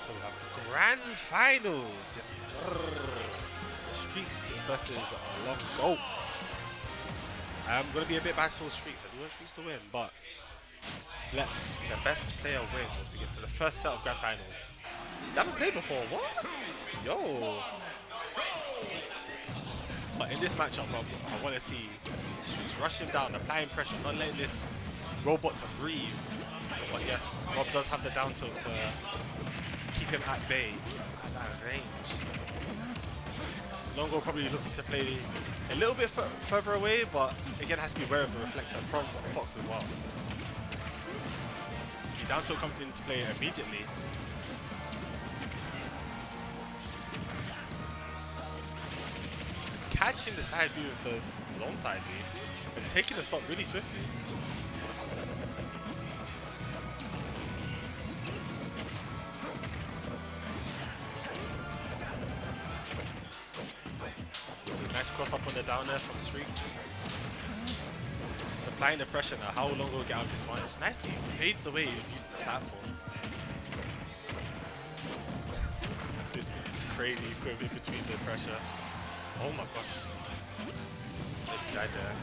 So we have the grand finals. Just Streakz versus Longo. I'm gonna be a bit biased towards Streakz. I do want Streakz to win, but let's the best player win as we get to the first set of grand finals. You haven't played before, what? Yo. But in this matchup, I want to see Streakz rushing down, applying pressure, not letting this robot to breathe. But yes, Rob does have the down tilt to keep him at bay, at that range. Longo probably looking to play a little bit further away, but again has to be aware of the reflector from Fox as well. The down tilt comes into play immediately. Catching the side B with the zone side B and taking the stop really swiftly. Nice cross up on the down there from Streakz. Supplying the pressure now. How long will we get out of this advantage? Nice, he fades away using the platform. It's crazy equivalent between the pressure. Oh my gosh. He died there.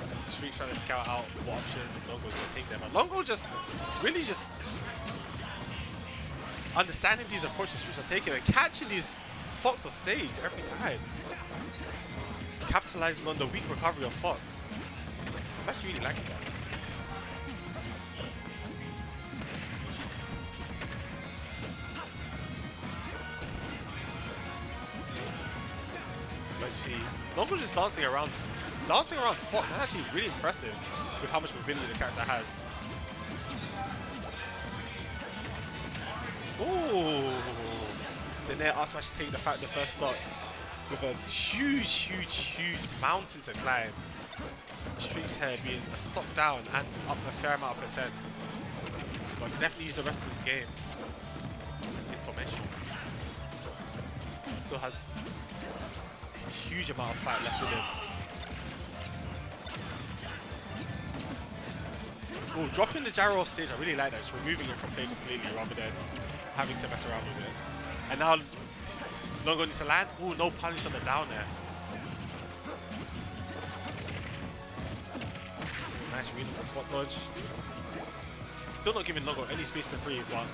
Streakz trying to scout out what option Longo's going to take them. And Longo really just understanding these approaches Streakz are taking and catching these Fox off stage every time. Capitalizing on the weak recovery of Fox. I'm actually really liking that. Longo's just dancing around Fox. That's actually really impressive with how much mobility the character has. Ooh! The Nair R smash to take the first stock with a huge mountain to climb. Streakz here being a stock down and up a fair amount of percent. But can definitely use the rest of this game as information. Still has a huge amount of fight left in him. Oh, dropping the gyro off stage, I really like that. Just removing it from play completely rather than having to mess around with it. And now Longo needs to land. Oh, no punish on the down there. Nice read on the spot dodge. Still not giving Longo any space to breathe, but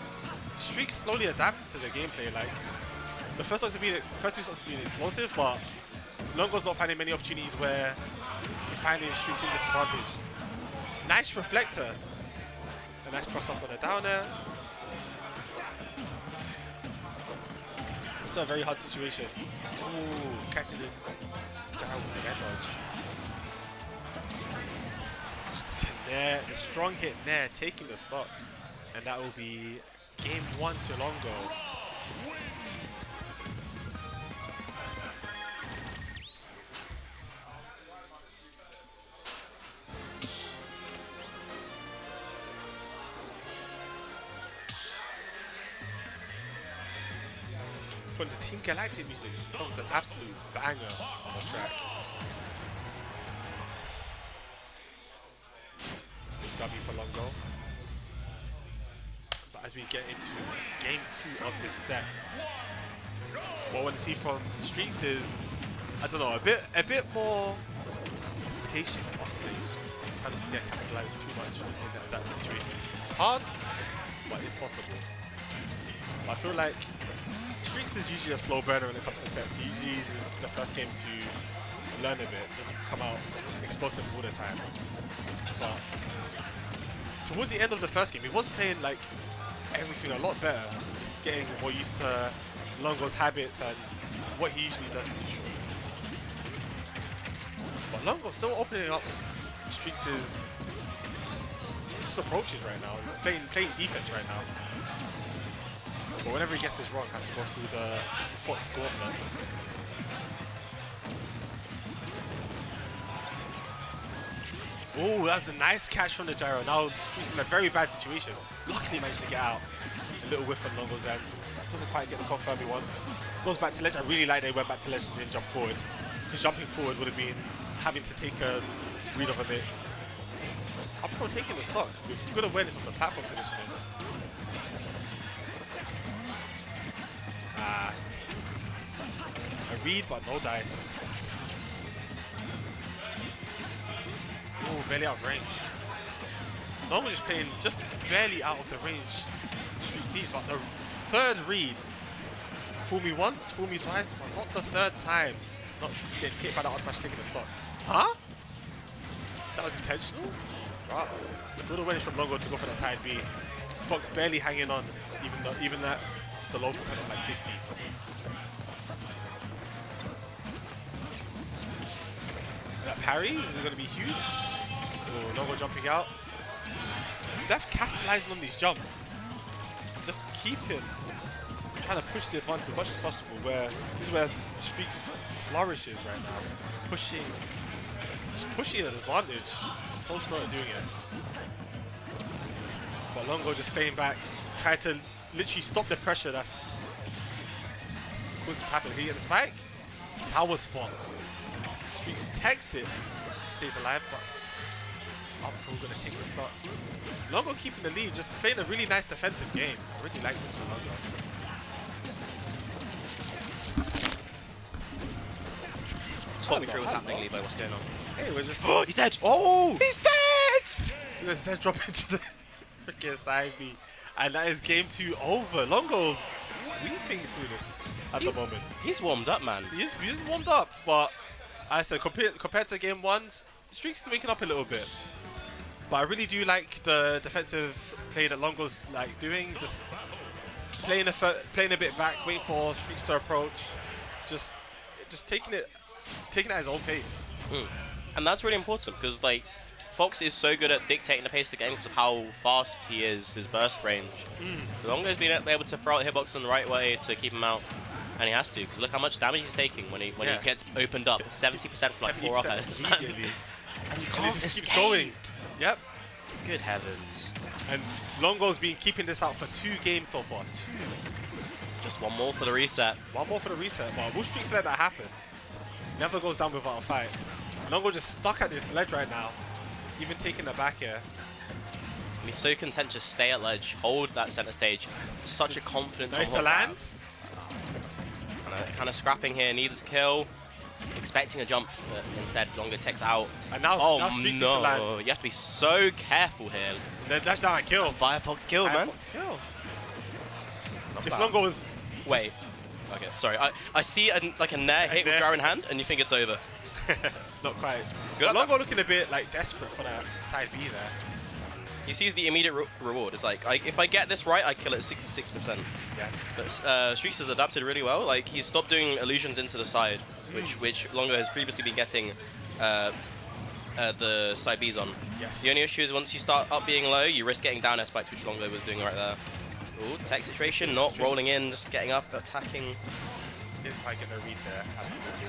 Streakz slowly adapted to the gameplay. Like the first two stocks being explosive, but Longo's not finding many opportunities where he's finding Streakz in disadvantage. Nice reflector. A nice cross up on the down there. Still a very hard situation. Ooh, catching the gyro with the air dodge. Nair, the strong hit Nair taking the stock. And that will be game 1 to Longo. From the Team Galactic music, this song's an absolute banger on the track. W for Longo. But as we get into game 2 of this set, what I want to see from Streakz is, I don't know, a bit more patience off stage. Try not to get capitalized too much in that situation. It's hard, but it's possible. But I feel like Streakz is usually a slow burner when it comes to sets. He usually uses the first game to learn a bit, doesn't come out explosive all the time. But towards the end of the first game, he was playing like everything a lot better, just getting more used to Longo's habits and what he usually does in the show. But Longo's still opening up Streakz's approaches right now. He's playing defense right now. But whenever he gets this wrong, has to go through the Fox gauntlet. Oh, that's a nice catch from the gyro. Now Streakz in a very bad situation. Luckily managed to get out. A little whiff on Longo's ends. Doesn't quite get the confirm he wants. Goes back to ledge. I really like that he went back to ledge and didn't jump forward. Because jumping forward would have been having to take a read of a mix. Up pro taking the stock with good awareness of the platform positioning. A read, but no dice. Oh, barely out of range. Longo just playing just barely out of the range. Streakz these, but the third read. Fool me once, fool me twice, but not the third time. Not getting hit by the out smash taking the stock. Huh? That was intentional? Wow. The good awareness from Longo to go for that side B. Fox barely hanging on, even that the low percent of like 50. That parries is going to be huge. Oh, Longo jumping out. Steph capitalizing on these jumps. Just keep him trying to push the advantage as much as possible. This is where Streakz flourishes right now. Just pushing an advantage. So strong at doing it. But Longo just playing back, trying to literally stop the pressure that's caused this happen. He get the spike. Sour spots. Streakz takes it. Stays alive, but up pro gonna take the start. Longo keeping the lead, just playing a really nice defensive game. I really like this from Longo. Talk me through what's happening, Levo. What's going on? Hey, we're just. Oh, he's dead! Oh! He's dead! Let's drop into the freaking side B. And that is game 2 over. Longo sweeping through this at the moment. He's warmed up, man. He's warmed up, but I said compared to game 1, Streakz is waking up a little bit. But I really do like the defensive play that Longo's like doing. Just playing a bit back, waiting for Streakz to approach. Just taking it at his own pace. And that's really important because like Fox is so good at dictating the pace of the game because of how fast he is, his burst range. Longo's been able to throw out hitbox in the right way to keep him out, and he has to because look how much damage he's taking when he gets opened up. 70% for like 4 offense, man. And you can't just escape. keeps going. Yep. Good heavens. And Longo's been keeping this out for 2 games so far. 2. Just one more for the reset. One more for the reset. But will Streakz let that happen? Never goes down without a fight. Longo just stuck at this ledge right now. Even taking the back here. He's so content to stay at ledge, hold that center stage. Such a confident nice to land. Kind of scrapping here, needs a kill. Expecting a jump, but instead Longo takes out. And now, now Streakz to land. You have to be so careful here. Then dash down and kill. Firefox kill, man. Firefox kill. If Longo was... Wait. Okay, sorry. I see like a nair hit with Gyro in hand, and you think it's over. Not quite. Good. Longo looking a bit like desperate for that side B there. He sees the immediate reward. It's like if I get this right, I kill it 66%. Yes. But Streakz has adapted really well. Like he's stopped doing illusions into the side, which Longo has previously been getting the side Bs on. Yes. The only issue is once you start up being low, you risk getting down S-spiked, which Longo was doing right there. Ooh, tech situation, not rolling in, just getting up, attacking. Didn't quite get the read there, absolutely.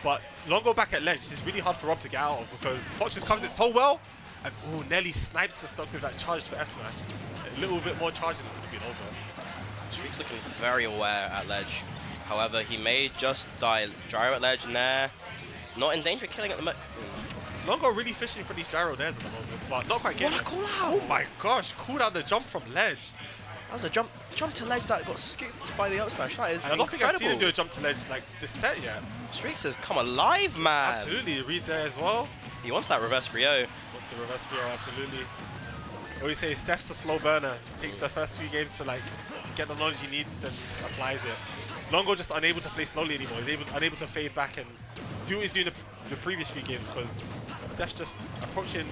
But Longo back at ledge is really hard for Rob to get out of because Fox just covers it so well. And oh, Nelly snipes the stock with that charge for F smash. A little bit more charging and it could have been over. Streakz looking very aware at ledge. However, he may just die. Gyro at ledge, nair. Not in danger of killing at the moment. Longo really fishing for these gyro nairs at the moment, but not quite getting What a call out! Oh my gosh, cool down the jump from ledge. That was a jump to ledge that got scooped by the up smash. That is and I don't think I've seen him do incredible. a jump to ledge like this set yet. Streakz has come alive, man. Absolutely, read there as well. He wants that reverse Rio. Wants the reverse Rio, absolutely. I always say Steph's a slow burner. Takes the first few games to like get the knowledge he needs, then just applies it. Longo just unable to play slowly anymore. He's unable to fade back and do what he's doing the previous few games because Steph's just approaching,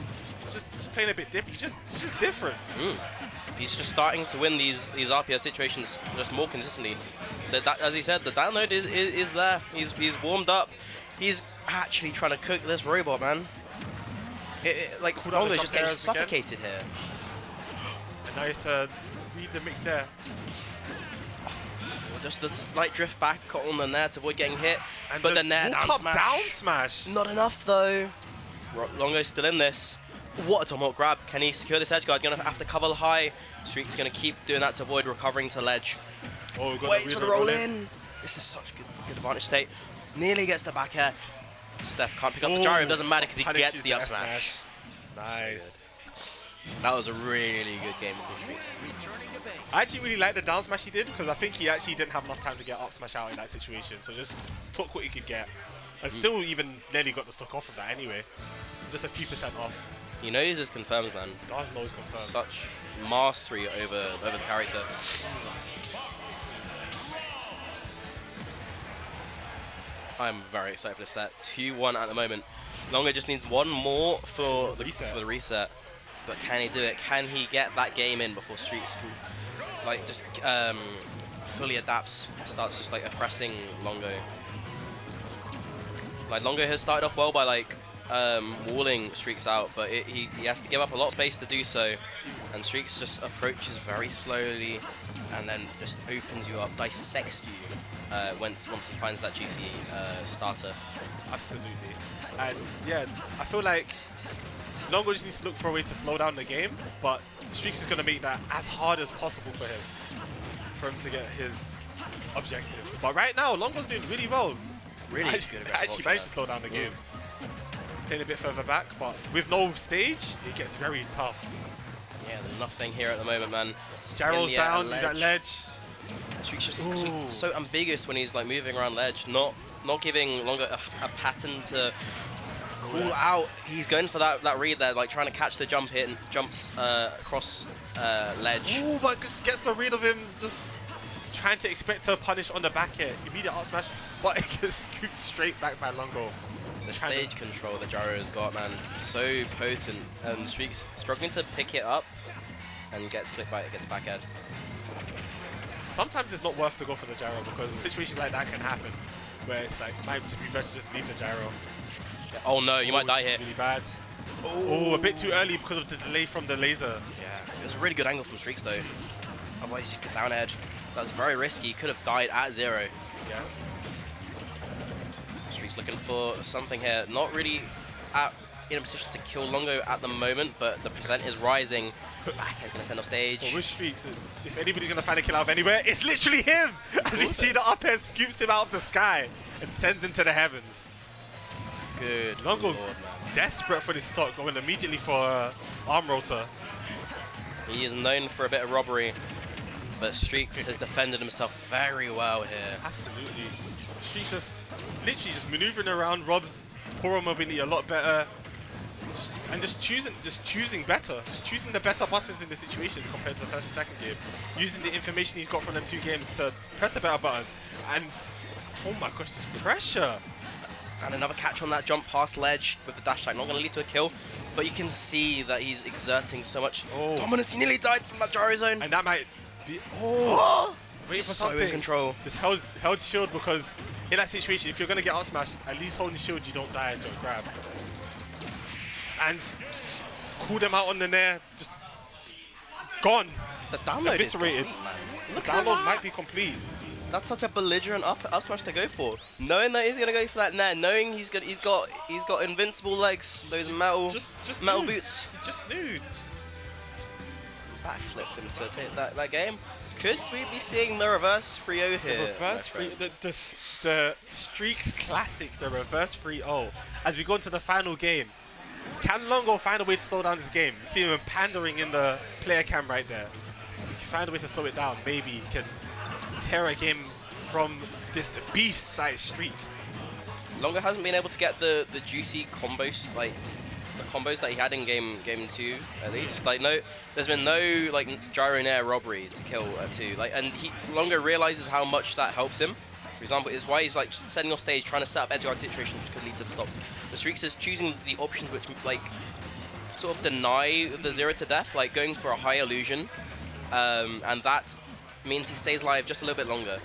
just playing a bit different. He's just different. He's just starting to win these RPS situations just more consistently. As he said, the download is there. He's warmed up. He's actually trying to cook this robot, man. Like Longo's just getting suffocated here. And nice read the mix there. Just the slight drift back on the nair to avoid getting hit. And but the nair down smash. Not enough though. Longo's still in this. What a tomahawk grab. Can he secure this edge guard? Gonna have to cover the high. Streakz gonna keep doing that to avoid recovering to ledge. Oh, we've got waits for the roll in. This is such good advantage state. Nearly gets the back air. Steph can't pick up the gyro. It doesn't matter because he gets the up smash. Nice. That was a really good game from Streakz. I actually really like the down smash he did because I think he actually didn't have enough time to get up smash out in that situation. So just took what he could get. And still even nearly got the stock off of that anyway. Just a few percent off. He knows his confirms, man. Does know his confirms. Such mastery over the character. I'm very excited for this set. 2-1 at the moment. Longo just needs one more for the reset. But can he do it? Can he get that game in before Streakz can, like, just fully adapts, starts just like oppressing Longo? Like, Longo has started off well by like walling Streakz out, but he has to give up a lot of space to do so. And Streakz just approaches very slowly and then just opens you up, dissects you once he finds that juicy starter. Absolutely. And yeah, I feel like Longo just needs to look for a way to slow down the game, but Streakz is going to make that as hard as possible for him to get his objective. But right now, Longo's doing really well. Really good aggressive actually managed to slow down the game. Playing a bit further back, but with no stage, it gets very tough. Yeah, there's nothing here at the moment, man. Jarrell's down, he's at ledge. Streakz just so ambiguous when he's like moving around ledge, not giving Longo a pattern to cool out. He's going for that read there, like trying to catch the jump hit and jumps across ledge. Ooh, but just gets a read of him just trying to expect to punish on the back hit. Immediate out smash, but it gets scooped straight back by Longo. The stage control that Gyro has got, man, so potent. And Streakz struggling to pick it up and gets clipped by it, gets back ed. Sometimes it's not worth to go for the gyro because situations like that can happen where it's like, might just be best to just leave the gyro. Yeah. Oh no, you might die here. Really bad. Oh, a bit too early because of the delay from the laser. Yeah, it was a really good angle from Streakz though. Otherwise, you could down edge. That was very risky. Could have died at 0. Yes. Streakz looking for something here. Not really in a position to kill Longo at the moment, but the percent is rising. Back is going to send off stage. Well, with Streakz, if anybody's going to find a kill out of anywhere, it's literally him! As we see the up air scoops him out of the sky and sends him to the heavens. Good Longo Lord, desperate for this stock, going immediately for arm rotor. He is known for a bit of robbery, but Streakz has defended himself very well here. Absolutely. Streakz just literally just maneuvering around, Rob's poor mobility a lot better. And just choosing better. Just choosing the better buttons in the situation compared to the first and second game. Using the information he's got from them 2 games to press the better buttons. And oh my gosh, this pressure. And another catch on that jump past ledge with the dash attack. Not going to lead to a kill, but you can see that he's exerting so much dominance. He nearly died from that gyro zone. And that might be... Wait for so something. in control. Just held shield because in that situation, if you're going to get out smashed, at least holding shield, you don't die to a grab. And just cool them out on the nair. Just gone. The download eviscerated. is gone, man. Look the download might be complete. That's such a belligerent up smash to go for. Knowing that he's gonna go for that nair, knowing he's got invincible legs, those metal boots. Just knew. Backflipped him to take that game. Could we be seeing the reverse 3-0 here? The reverse 3, the Streakz classics, the reverse 3-0. As we go into the final game, can Longo find a way to slow down this game? See him pandering in the player cam right there. If he can find a way to slow it down, maybe he can tear a game from this beast that is Streakz. Longo hasn't been able to get the juicy combos, like the combos that he had in game 2 at least. Like there's been no like gyro nair robbery to kill 2. Like, and Longo realizes how much that helps him. For example, is why he's like setting off stage, trying to set up edge guard situations which could lead to the stops. The Streakz is choosing the options which like sort of deny the 0 to death, like going for a high illusion, and that means he stays alive just a little bit longer.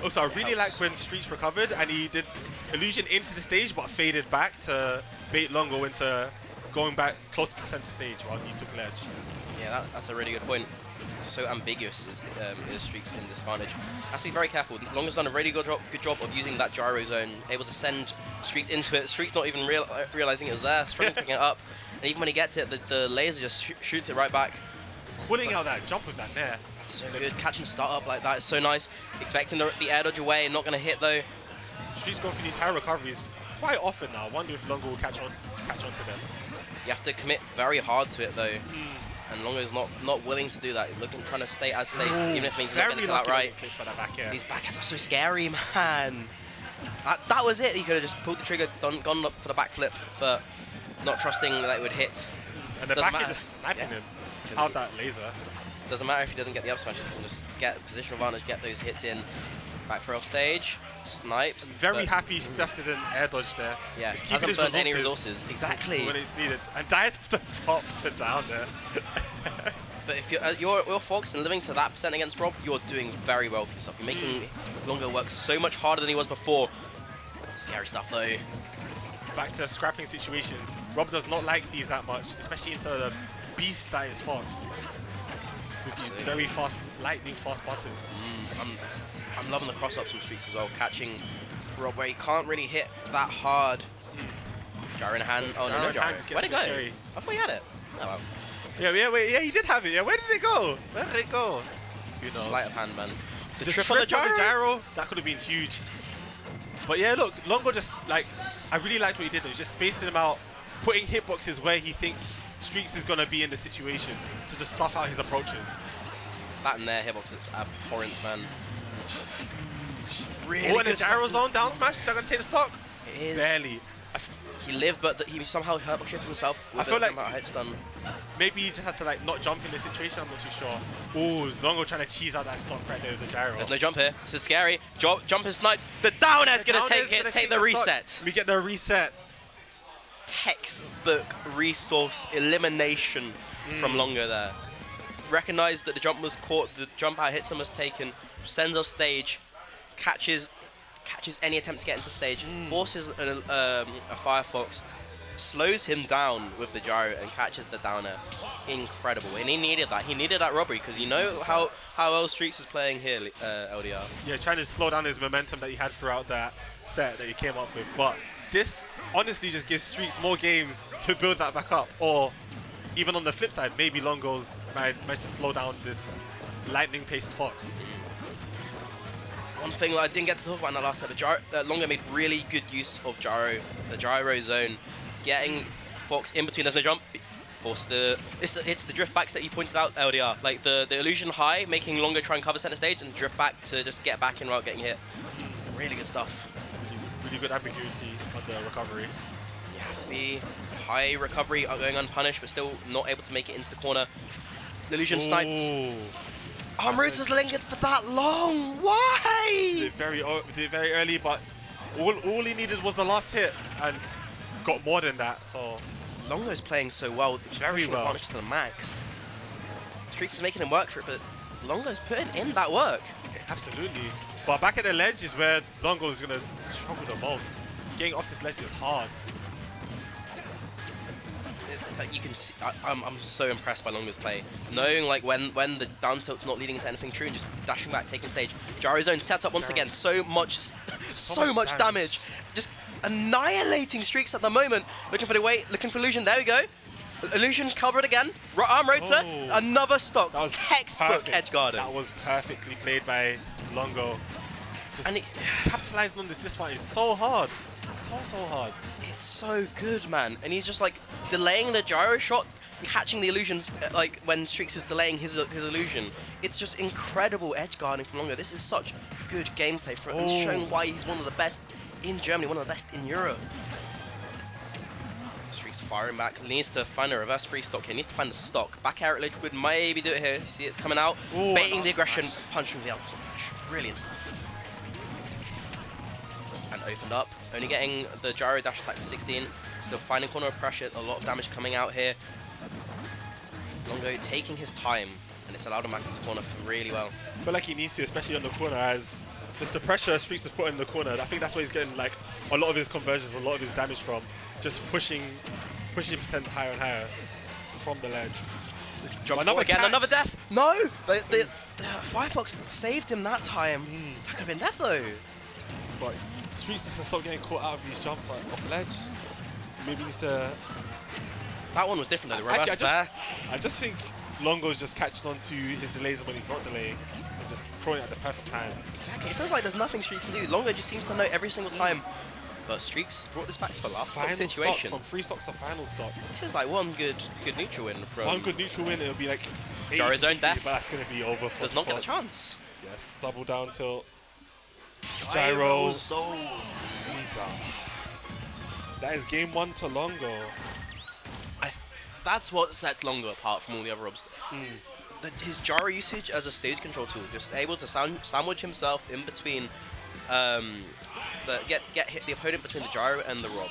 Also, I really like when Streakz recovered and he did illusion into the stage but faded back to bait Longo into going back closer to center stage while he took ledge. Yeah, that's a really good point. So ambiguous is Streakz in disadvantage. Has to be very careful. Longo's done a really good job of using that gyro zone, able to send Streakz into it. Streakz not even realizing it was there, struggling to pick it up, and even when he gets it, the laser just shoots it right back. Pulling out that jump with that nair. That's so good. Catching a start up like that is so nice. Expecting the air dodge away, not going to hit though. Streakz going for these high recoveries quite often now. I wonder if Longo will catch on to them. You have to commit very hard to it though. and Longo's not willing to do that. Trying to stay as safe, even if it means he's not going to kill outright. These back airs are so scary, man. That was it. He could have just pulled the trigger, gone up for the backflip, but not trusting that it would hit. And the back air just sniping him out that laser. Doesn't matter if he doesn't get the up smash, he can just get positional advantage, get those hits in. Back throw off stage, snipes. I'm very happy Steph didn't air dodge there. Yeah, just hasn't burned any resources. Exactly. When it's needed. And dies from the top to down there. But if you're Fox and living to that percent against Rob, you're doing very well for yourself. You're making Longo work so much harder than he was before. Scary stuff though. Back to scrapping situations. Rob does not like these that much, especially into the beast that is Fox. With these very fast, lightning fast buttons. I'm loving the cross-ups from Streakz as well, catching Rob where he can't really hit that hard. Gyro in hand. Oh, no gyro. Where'd it go? Scary. I thought he had it. Oh well. Yeah, he did have it. Yeah, where did it go? Where did it go? Who knows? Sleight of hand, man. The trip on the gyro, that could have been huge. But yeah, look, Longo just, like, I really liked what he did though. Just spacing him out, putting hitboxes where he thinks Streakz is going to be in the situation to just stuff out his approaches. That and their hitbox is abhorrent, man. Really and the gyro zone down smash, is that going to take the stock? It is. Barely. He lived, but he somehow hitbox shifted himself with I feel like hit stun. Maybe he just had to like not jump in this situation, I'm not too sure. Ooh, Longo trying to cheese out that stock right there with the gyro. There's no jump here. This is scary. Jump is sniped. The down air's going to take the reset. We get the reset. Textbook resource elimination from Longo there. Recognized that the jump was caught, the jump out hits him was taken, sends off stage, catches any attempt to get into stage, forces a Firefox, slows him down with the gyro and catches the down air. Incredible. And he needed that. He needed that robbery because you know how well Streakz is playing here, LDR. Yeah, trying to slow down his momentum that he had throughout that set that he came up with. But this honestly just gives Streakz more games to build that back up. Or even on the flip side, maybe Longo's managed to slow down this lightning-paced Fox. One thing that I didn't get to talk about in the last episode, Longo made really good use of the gyro zone, getting Fox in between. There's no jump. It's the drift backs that you pointed out, LDR. Like the illusion high, making Longo try and cover center stage and drift back to just get back in without getting hit. Really good stuff. Really good ambiguity on the recovery. You have to be high recovery, going unpunished, but still not able to make it into the corner. The illusion snipes. Router's lingered for that long. Why? Did it very early, but all he needed was the last hit and got more than that. So Longo's playing so well. Very well. Advantage to the max. Streakz is making him work for it, but Longo's putting in that work. Absolutely. But back at the ledge is where Longo is going to struggle the most. Getting off this ledge is hard. You can see, I'm so impressed by Longo's play. Knowing like when the down tilt's not leading to anything true and just dashing back, taking stage. Gyro zone sets up once again. So much damage. Just annihilating Streakz at the moment. Looking for the weight, looking for illusion. There we go. Illusion covered again. Arm rotor. Another stock. That was textbook edge guarding. That was perfectly played by Longo. Just capitalizing on this disadvantage. It's so hard. So hard. It's so good, man. And he's just like delaying the gyro shot, catching the illusions like when Streakz is delaying his illusion. It's just incredible edge guarding from Longo. This is such good gameplay for him and showing why he's one of the best in Germany, one of the best in Europe. Streakz firing back, needs to find a reverse free stock here, needs to find the stock. Back air at ledge would maybe do it here. You see it's coming out, baiting the aggression, punching the output. Brilliant stuff. And opened up, only getting the gyro dash attack for 16. Still finding corner of pressure, a lot of damage coming out here. Longo taking his time, and it's allowed him back into corner really well. I feel like he needs to, especially on the corner, as just the pressure Streakz has put in the corner. I think that's where he's getting like a lot of his conversions, a lot of his damage from. Just pushing percent higher and higher from the ledge. Jump again, another death. No, the Firefox saved him that time. That could have been death though. But Streakz needs to stop getting caught out of these jumps like off ledge. Maybe he needs to. That one was different though. The reverse I just think Longo's just catching on to his delays when he's not delaying and just throwing it at the perfect time. Exactly. It feels like there's nothing Streakz can do. Longo just seems to know every single time But Streakz brought this back to a last stock Final situation. stock, from 3 stocks to final stock. This is like one good neutral win from... One good neutral win, it'll be like Gyro zone 80-60, death. but that's going to be over for Does not get a spots. chance. Yes, double down tilt. Gyro zone. Visa. That is game 1 to Longo. That's what sets Longo apart from all the other obs. His gyro usage as a stage control tool, just able to sandwich himself in between, get hit the opponent between the gyro and the rob,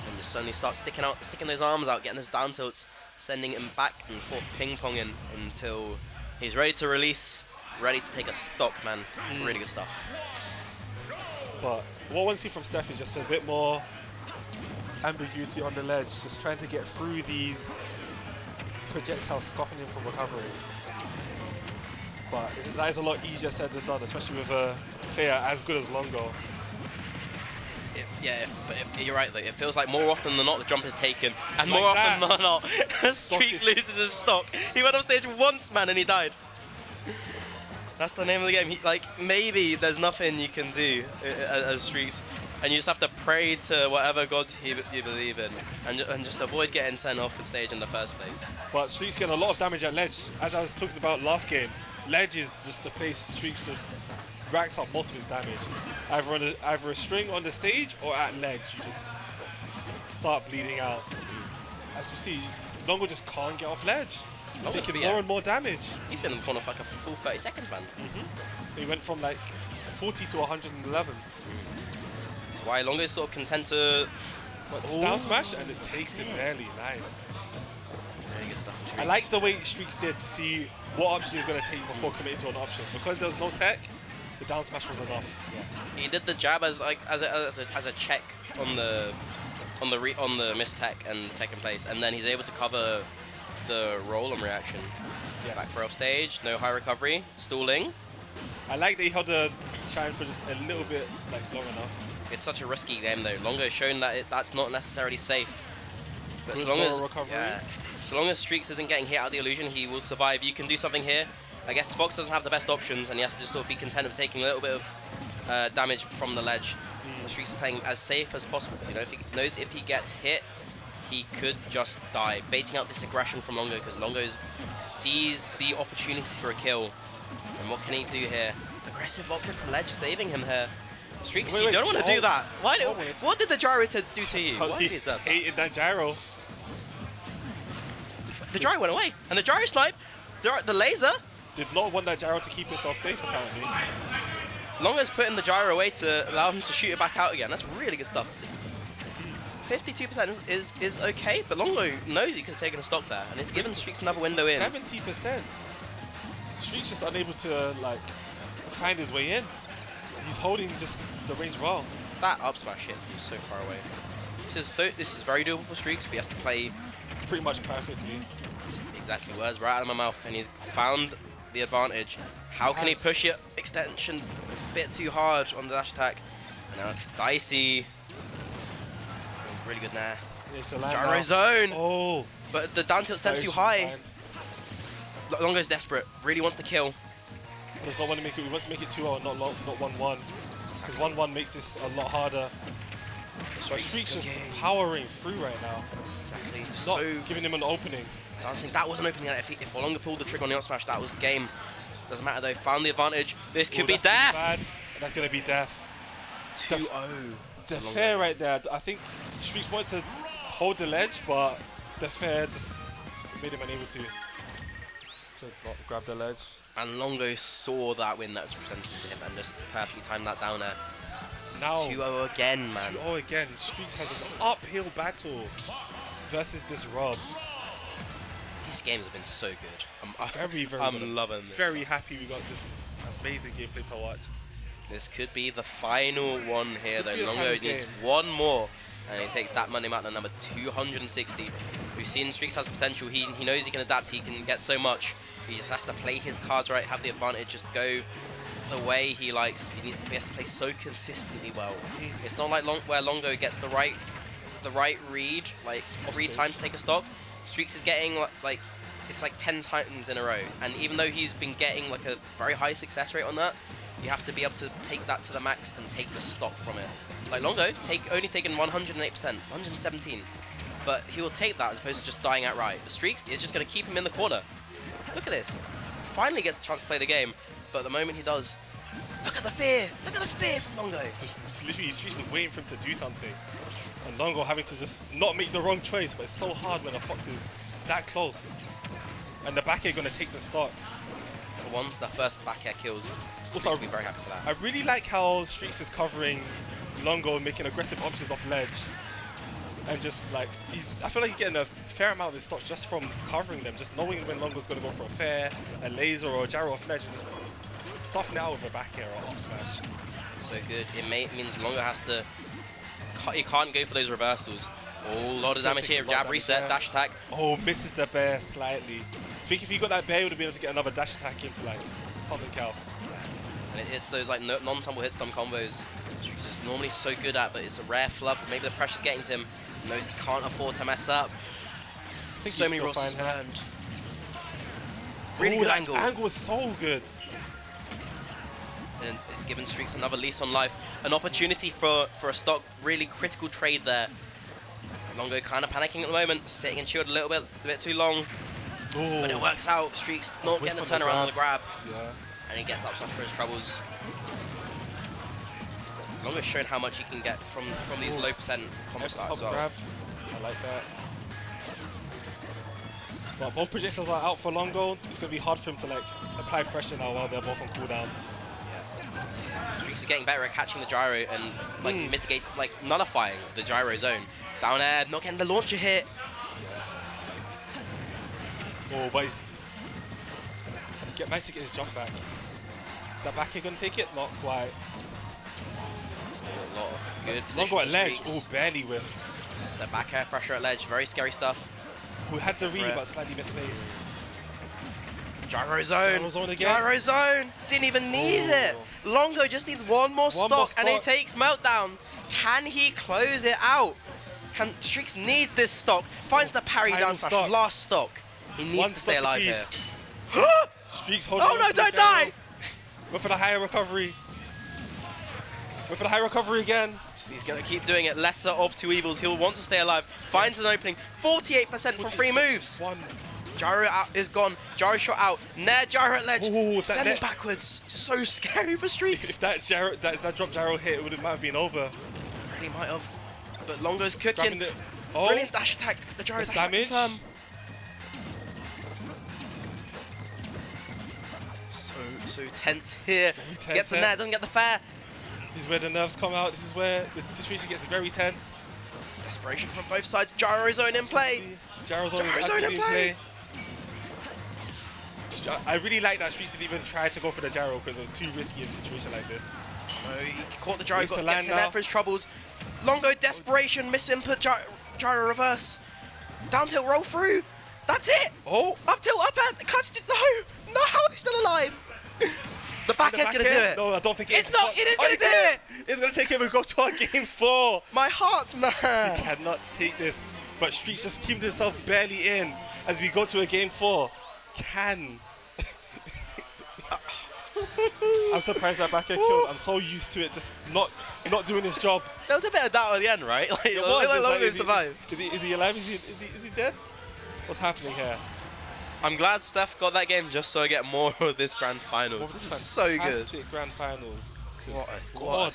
and just suddenly start sticking those arms out, getting those down tilts, sending him back and forth, ping-ponging until he's ready to release, ready to take a stock, man. Really good stuff. But what I want to see from Steph is just a bit more ambiguity on the ledge, just trying to get through these projectiles, stopping him from recovering. But that is a lot easier said than done, especially with a player as good as Longo. But you're right though. It feels like more often than not the jump is taken, and Like more that. often than not, Streakz loses his stock. He went off stage once, man, and he died. That's the name of the game. Maybe there's nothing you can do as Streakz, and you just have to pray to whatever god you believe in, and just avoid getting sent off the stage in the first place. But Streakz getting a lot of damage at ledge. As I was talking about last game, ledge is just the place Streakz just racks up most of his damage. Either a string on the stage or at ledge, you just start bleeding out. As we see, Longo just can't get off ledge. Longo's Taking more and more damage. He's been in the corner for like a full 30 seconds, man. He went from like 40 to 111. That's why Longo is sort of content to... But it's down smash and it takes it barely. Nice. Really good stuff from Streakz. I like the way Streakz did to see what option he was going to take before committing to an option. Because there was no tech, the down smash was enough. He did the jab as a check on the mistech and taking place, and then he's able to cover the roll and reaction. Yes. Back for off stage, no high recovery, stalling. I like that he held the shine for just a little bit long enough. It's such a risky game though. Longo has shown that that's not necessarily safe. But Good so long as recovery. so long as Streakz isn't getting hit out of the illusion, he will survive. You can do something here. I guess Fox doesn't have the best options, and he has to just sort of be content with taking a little bit of damage from the ledge. Streakz is playing as safe as possible because if he knows if he gets hit, he could just die. Baiting out this aggression from Longo because Longo sees the opportunity for a kill. And what can he do here? Aggressive option from ledge, saving him here. Streakz, you don't want to do that. What did the gyro do to you? Why did he deserve that? Hated that gyro. The gyro went away, and the gyro snipe, the laser. Did not want that gyro to keep himself safe, apparently. Longo's putting the gyro away to allow him to shoot it back out again. That's really good stuff. 52% is okay, but Longo knows he could have taken a stock there, and it's given Streakz another window in. 70%. Streakz just unable to find his way in. He's holding just the range well. That up smash hit from so far away. This is very doable for Streakz, but he has to play Pretty much perfectly. exactly words right out of my mouth, and he's found the advantage. How can he push it extension a bit too hard on the dash attack? And now it's dicey. Really good there. Gyro zone. Oh, But the down tilt sent too high. Longo's desperate. Really wants to kill. Does not want to make it. He wants to make it 2-0, not 1-1. Because 1-1 makes this a lot harder. But Streakz just powering through right now. Exactly. Not So giving him an opening. dancing. That wasn't opening. If Longo pulled the trigger on the up smash, that was the game. Doesn't matter though. Found the advantage. This could be death. Bad. That's gonna be death. 2-0. The fair right there. I think Streakz wanted to hold the ledge, but the fair just made him unable to not grab the ledge. And Longo saw that win that was presented to him and just perfectly timed that down there. Now 2-0 again, man. 2-0 again. Streakz has an uphill battle versus this Rob. These games have been so good. Very I'm good. loving this. Very happy we got this amazing gameplay to watch. This could be the final one here, though. be the Longo final needs game. one more, and he takes that money mountain number 260. We've seen Streakz has potential. He knows he can adapt. He can get so much. He just has to play his cards right, have the advantage, just go the way he likes. He has to play so consistently well. It's not like where Longo gets the right read, like 3 times to take a stock. Streakz is getting it's like 10 times in a row, and even though he's been getting like a very high success rate on that, you have to be able to take that to the max and take the stock from it. Like Longo, only taken 108%, 117. But he will take that as opposed to just dying outright. The Streakz is just going to keep him in the corner. Look at this. Finally gets a chance to play the game, but the moment he does, look at the fear! Look at the fear from Longo! It's literally Streakz waiting for him to do something. And Longo having to just not make the wrong choice, but it's so hard when a Fox is that close. And the back air going to take the stock. For once, the first back air kills. Also, will be very happy for that. I really like how Streakz is covering Longo, making aggressive options off ledge. And just like, I feel like he's getting a fair amount of his stocks just from covering them, just knowing when Longo's going to go for a fair, a laser, or a gyro off ledge, and just stuffing it out with a back air or up smash. So good. It means Longo has to. He can't go for those reversals. Oh, a lot of damage here. Jab reset, dash attack. Oh, misses the bear slightly. I think if he got that bear, he would have been able to get another dash attack into like something else. And it hits those like non-tumble hit stun combos. Streakz is normally so good at, but it's a rare flub. Maybe the pressure's getting to him. He knows he can't afford to mess up. So many rosters burned. Really good angle. The angle was so good. And it's given Streakz another lease on life. An opportunity for a stock really critical trade there. Longo kind of panicking at the moment, sitting and chilled a little bit too long. Ooh. But it works out. Streakz not getting the turnaround on the grab. Yeah. And he gets up for his troubles. Longo's shown how much he can get from these low percent combo starts as well. Grab. I like that. But both projectiles are out for Longo. It's going to be hard for him to like apply pressure now while they're both on cooldown. Streakz is getting better at catching the gyro and like mitigate, like nullifying the gyro zone. Down air, not getting the launcher hit. Yes. Oh, but he's managed to get his jump back. That back air gonna take it? Not quite. Still a lot of good Longo at position ledge. for Oh, Streakz. barely whiffed. It's the back air pressure at ledge. Very scary stuff. Who had the read but slightly misplaced. Gyro zone. Gyro zone again. Gyro zone. Didn't even need it. Longo just needs one more stock and he takes Meltdown. Can he close it out? Streakz needs this stock. Finds the parry down smash. Last stock. He needs to stay alive here. Streakz holding on Oh no, to the don't gyro. die! Went for the higher recovery. Went for the high recovery again. He's going to keep doing it. Lesser of two evils. He'll want to stay alive. Finds an opening. 48% from 3 moves. Gyro out is gone. Gyro shot out. Nair gyro at ledge. Ooh, sending backwards. So scary for Streakz. If that drop gyro hit, it might have been over. Really might have. But Longo's cooking. Oh, brilliant dash attack. The gyro dash damage. So tense here. Tense Gets the Nair, doesn't get the fair. This is where the nerves come out. This is where the situation gets very tense. Desperation from both sides. Gyro zone in play. Gyro zone in play. I really like that Streakz didn't even try to go for the gyro because it was too risky in a situation like this. No, he caught the gyro, got to land get there for his troubles. Longo desperation, misinput gyro reverse. Down tilt roll through. That's it. Oh. Up tilt, up air. No, how are they still alive? The back air's going to do it. No, I don't think it is. It's not. It is going to do it. It's going to take him and go to our game 4. My heart, man. He cannot take this. But Streakz just keeps himself barely in as we go to a game 4. I'm surprised that back air killed. I'm so used to it just not doing his job. There was a bit of doubt at the end, right? Like, It was, Longo like, survived. Is he alive? Is he dead? What's happening here? I'm glad Steph got that game just so I get more of this grand finals. This is so good. Fantastic grand finals. What a godlike.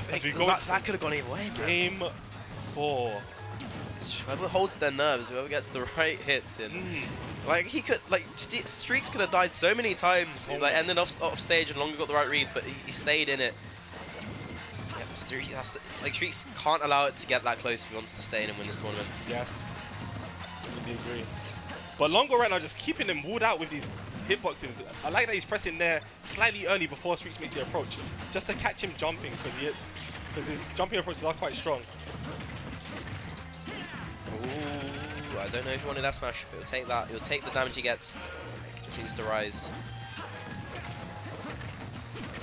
That could have gone either way, man. Game 4. Whoever holds their nerves, whoever gets the right hits in. Like he could, like Streakz could have died so many times, like ending off stage and Longo got the right read, but he stayed in it. Yeah, Streakz can't allow it to get that close if he wants to stay in and win this tournament. Yes, I agree. But Longo right now just keeping him walled out with these hitboxes. I like that he's pressing there slightly early before Streakz makes the approach, just to catch him jumping because his jumping approaches are quite strong. Ooh, I don't know if he wanted that smash, but he'll take that. He'll take the damage he gets. It continues to rise.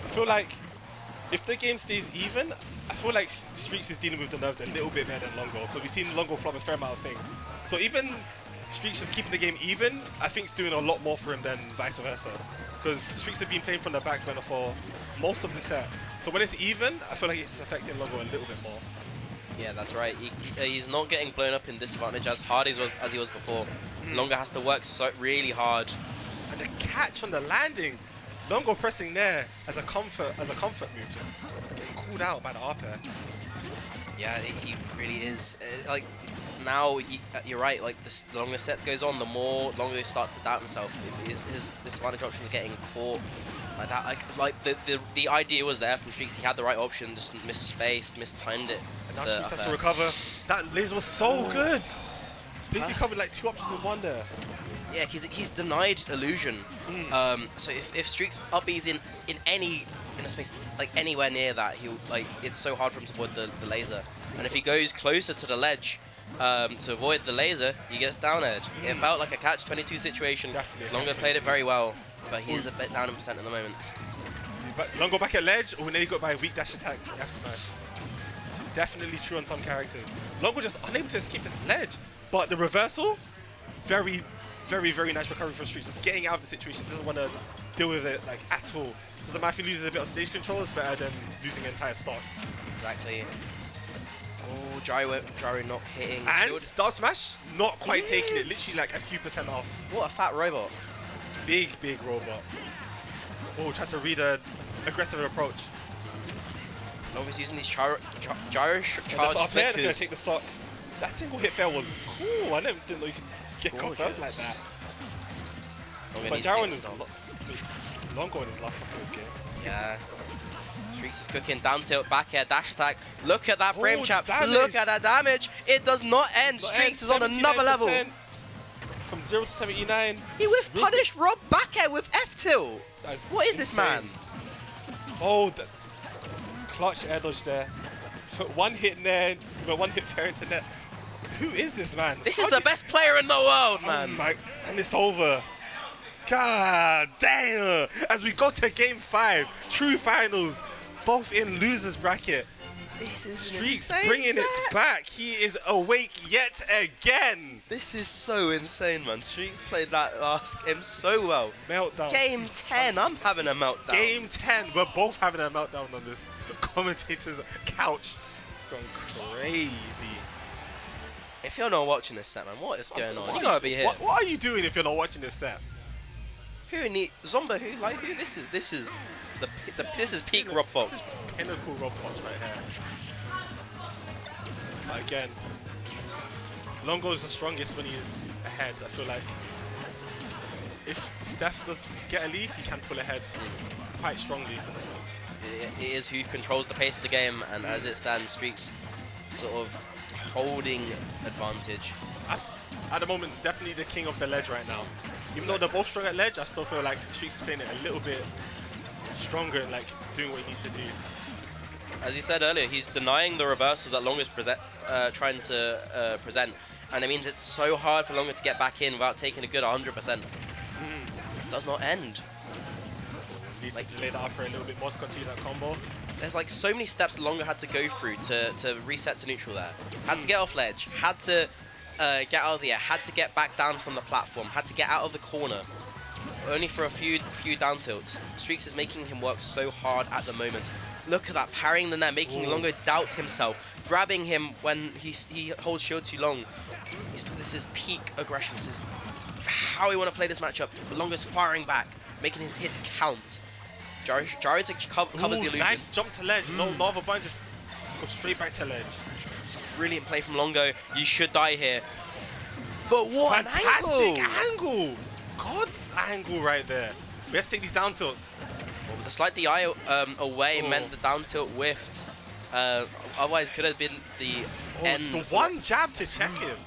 I feel like if the game stays even, I feel like Streakz is dealing with the nerves a little bit better than Longo, because we've seen Longo flop a fair amount of things. So even Streakz just keeping the game even, I think it's doing a lot more for him than vice versa. Because Streakz have been playing from the back runner for most of the set. So when it's even, I feel like it's affecting Longo a little bit more. Yeah, that's right. He's not getting blown up in disadvantage as hard as he was before. Longo has to work really hard. And the catch on the landing, Longo pressing there as a comfort move, just getting called out by the up air. Yeah, he really is. Like now, you're right. Like the longer set goes on, the more Longo starts to doubt himself. If his disadvantage options are getting caught like that, like the idea was there from Streakz. He had the right option, just misspaced, mistimed it. And now Streakz has to recover. That laser was so good. Basically covered like 2 options in one there. Yeah, he's denied illusion. So if Streakz up B's in a space like anywhere near that, it's so hard for him to avoid the laser. And if he goes closer to the ledge to avoid the laser, he gets down edge. It felt like a catch-22 situation. Longo played it very well, but he is a bit down in percent at the moment. But Longo back at ledge, or then he got by a weak dash attack F smash, which is definitely true on some characters. Longo just unable to escape this ledge, but the reversal, very, very, very nice recovery from Streakz. Just getting out of the situation, doesn't want to deal with it like at all. Doesn't matter if he loses a bit of stage control, it's better than losing an entire stock. Exactly. Oh, gyro not hitting. And start smash, not quite taking it, literally like a few percent off. What a fat robot. Big robot. Oh, trying to read an aggressive approach. Longo's using these gyro charge up there, they're going to flickers. take the stock. That single hit fail was cool. I didn't know you could get confirmed like that. But Gyro is Longo in his last stock of this game. Yeah. Streakz is cooking, down tilt, back air, dash attack. Look at that frame trap. Damage. Look at that damage. It does not end. Streakz is on another level. From 0 to 79. He whiff punish Rob back air with F tilt. What is this man? Oh, the clutch air dodge there. One hit in there, one hit fair into net. Who is this man? This is the best player in the world, man. And it's over. God damn! As we go to game 5, true finals, both in losers bracket. This is Streakz bringing it back. He is awake yet again. This is so insane, man. Streakz played that last game so well. Meltdown. Game 10, I'm having a meltdown. Game 10, we're both having a meltdown on this commentator's couch. Going crazy. If you're not watching this set, man, what is going on? You gotta be here. What are you doing if you're not watching this set? Who need Zomba? Who like who? This is peak Rob Fox. This is pinnacle Rob Fox right here. Again, Longo is the strongest when he is ahead. I feel like if Steph does get a lead, he can pull ahead quite strongly. It is who controls the pace of the game, and as it stands, Streakz sort of holding advantage. At the moment, definitely the king of the ledge right now. Even though they're both strong at ledge, I still feel like Streakz is playing it a little bit stronger and like doing what he needs to do. As he said earlier, he's denying the reversals that Longo is trying to present, and it means it's so hard for Longo to get back in without taking a good 100%. It does not end. Needs to delay the upper a little bit more to continue that combo. There's like so many steps Longo had to go through to reset to neutral there. Had to get off ledge, had to get out of the air, had to get back down from the platform, had to get out of the corner. Only for a few down tilts. Streakz is making him work so hard at the moment. Look at that, parrying the net, making Longo doubt himself, grabbing him when he holds shield too long. This is peak aggression. This is how we want to play this matchup. But Longo's firing back, making his hits count. Gyro covers the illusion. Nice jump to ledge. No other bind, just go straight back to ledge. Just brilliant play from Longo. You should die here. But what fantastic angle! God's angle right there. Let's take these down tilts. Well, with the slight DI away meant the down tilt whiffed. Otherwise, could have been the end. Just the one jab to check him.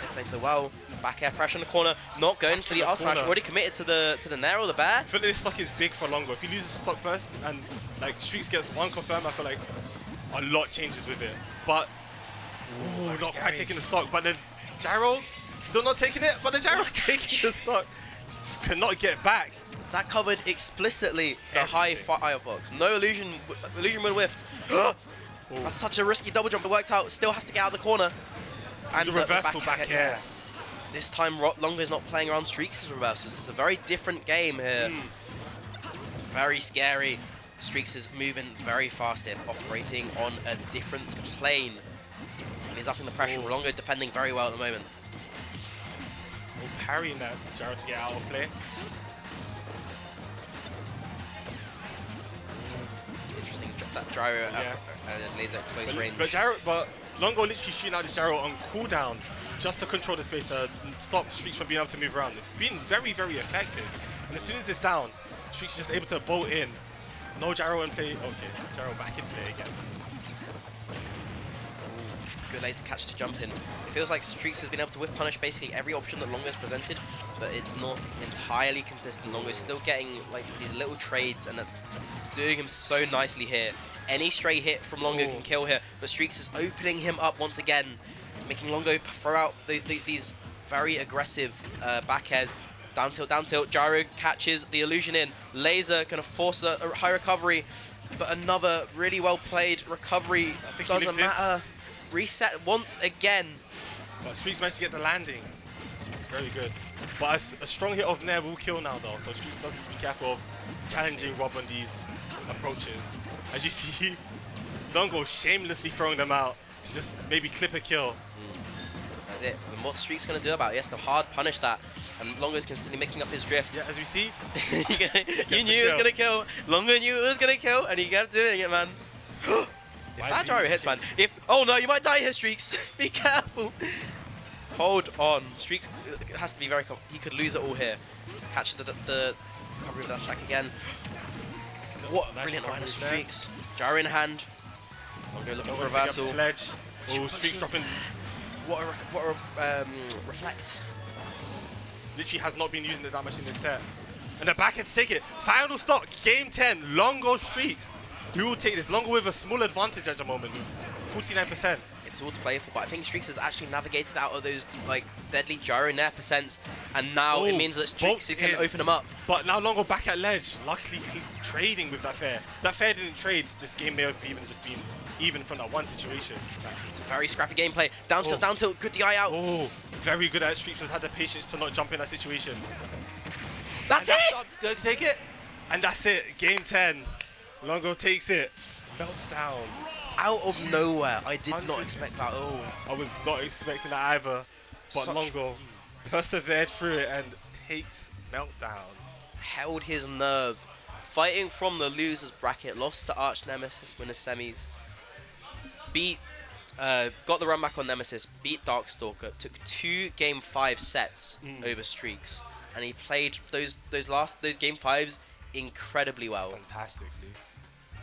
They play so well. Back air pressure in the corner, not going for the R smash. Already committed to the nair or the bear. I feel like this stock is big for Longo. If he loses stock first and like Streakz gets one confirmed, I feel like a lot changes with it. But not quite taking the stock. But then Gyro still not taking it. But the Gyro taking the stock, just cannot get back. That covered explicitly the high firefox. No illusion would whiffed. That's such a risky double jump. It worked out. Still has to get out of the corner. And the reversal back air. this time Longo's not playing around Streakz' reversals. This is a very different game here. It's very scary. Streakz is moving very fast here, operating on a different plane. And he's upping the pressure. Longo defending very well at the moment. Parrying that gyro to get out of play. Interesting, that gyro laser at close range. But Longo literally shooting out this gyro on cooldown just to control the space to stop Streakz from being able to move around. It's been very, very effective. And as soon as it's down, Streakz is just able to bolt in. No gyro in play. Okay, gyro back in play again. Good laser catch to jump in. It feels like Streakz has been able to whiff punish basically every option that Longo's presented, but it's not entirely consistent. Longo's still getting like these little trades, and that's doing him so nicely here. Any stray hit from Longo can kill here, but Streakz is opening him up once again, making Longo throw out these very aggressive back airs. Down tilt, gyro catches the illusion in. Laser gonna force a high recovery, but another really well played recovery doesn't matter. Reset once again. But Streakz managed to get the landing, which is very good. But a strong hit of Nair will kill now though, so Streakz does need to be careful of challenging Rob on these approaches. As you see, Longo shamelessly throwing them out to just maybe clip a kill. That's it. And what's Streakz gonna do about it? He has to hard punish that. And Longo's consistently mixing up his drift. Yeah, as we see. You knew it was going to kill. Longo knew it was going to kill, and he kept doing it, man. If that gyro hits, man. Oh no, you might die here, Streakz. Be careful. Hold on. Streakz has to be very he could lose it all here. Catch the recovery of that shack again. What a brilliant minus from Streakz. Gyro in hand. Longo looking for reversal. Sledge. Oh, Streakz dropping. What a reflect. Literally has not been using it that much in this set. And the backhand take it. Final stop, game 10, Longo Streakz. Who will take this? Longo with a small advantage at the moment, 49%. It's all to play for, but I think Streakz has actually navigated out of those like deadly gyro nair percents, and now it means that Streakz can open them up. But now Longo back at ledge, luckily trading with that fair. That fair didn't trade, this game may have even just been even from that one situation. Exactly, it's a very scrappy gameplay. Down tilt, good DI out. Oh, very good at Streakz has had the patience to not jump in that situation. That's it! That's take it. And that's it, game 10. Longo takes it, melts down. Out of nowhere, I did not expect that at all. I was not expecting that either, but Longo persevered through it and takes Meltdown. Held his nerve. Fighting from the losers bracket, lost to Arch Nemesis, win the semis. Got the run back on Nemesis, beat Darkstalker, took 2 game 5 sets over Streakz, and he played those game 5s incredibly well. Fantastically.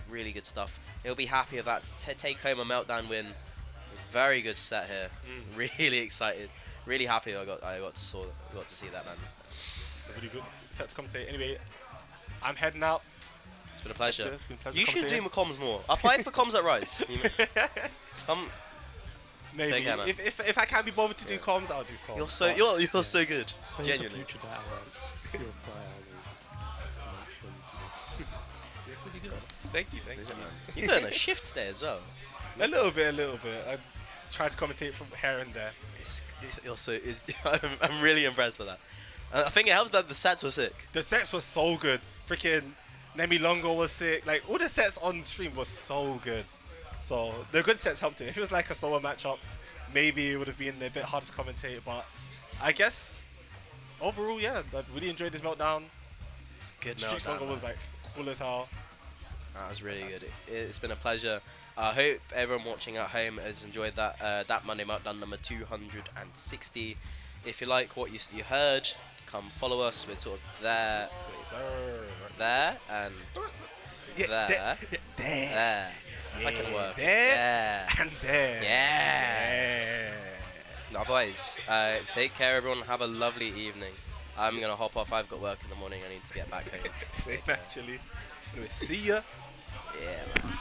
Really good stuff. He'll be happy with that. Take home a Meltdown win. It was a very good set here. Really excited. Really happy I got to see that, man. A really good set to commentate. Anyway, I'm heading out. It's been a pleasure. It's been a pleasure. You should do comms more. Apply for comms at Rise. Come. Maybe. Take care, man. If I can't be bothered to do comms, I'll do comms. You're so good. Genuinely. Thank you. You're doing a shift today as well. A little bit. I try to commentate from here and there. I'm really impressed with that. I think it helps that the sets were sick. The sets were so good. Freaking Nemi Longo was sick. Like, all the sets on stream were so good. So, the good sets helped it. If it was like a slower matchup, maybe it would have been a bit harder to commentate. But I guess, overall, yeah, I really enjoyed this Meltdown. It's a good Streakz Longo was like cool as hell. That was really good. It's been a pleasure. I hope everyone watching at home has enjoyed that Monday Meltdown number 260. If you like what you heard, come follow us. We're sort of there, there, and there. I can work. There and there. Yeah. Otherwise, take care, everyone. Have a lovely evening. I'm gonna hop off. I've got work in the morning. I need to get back home. Same, actually. Anyway, see ya. Yeah, man.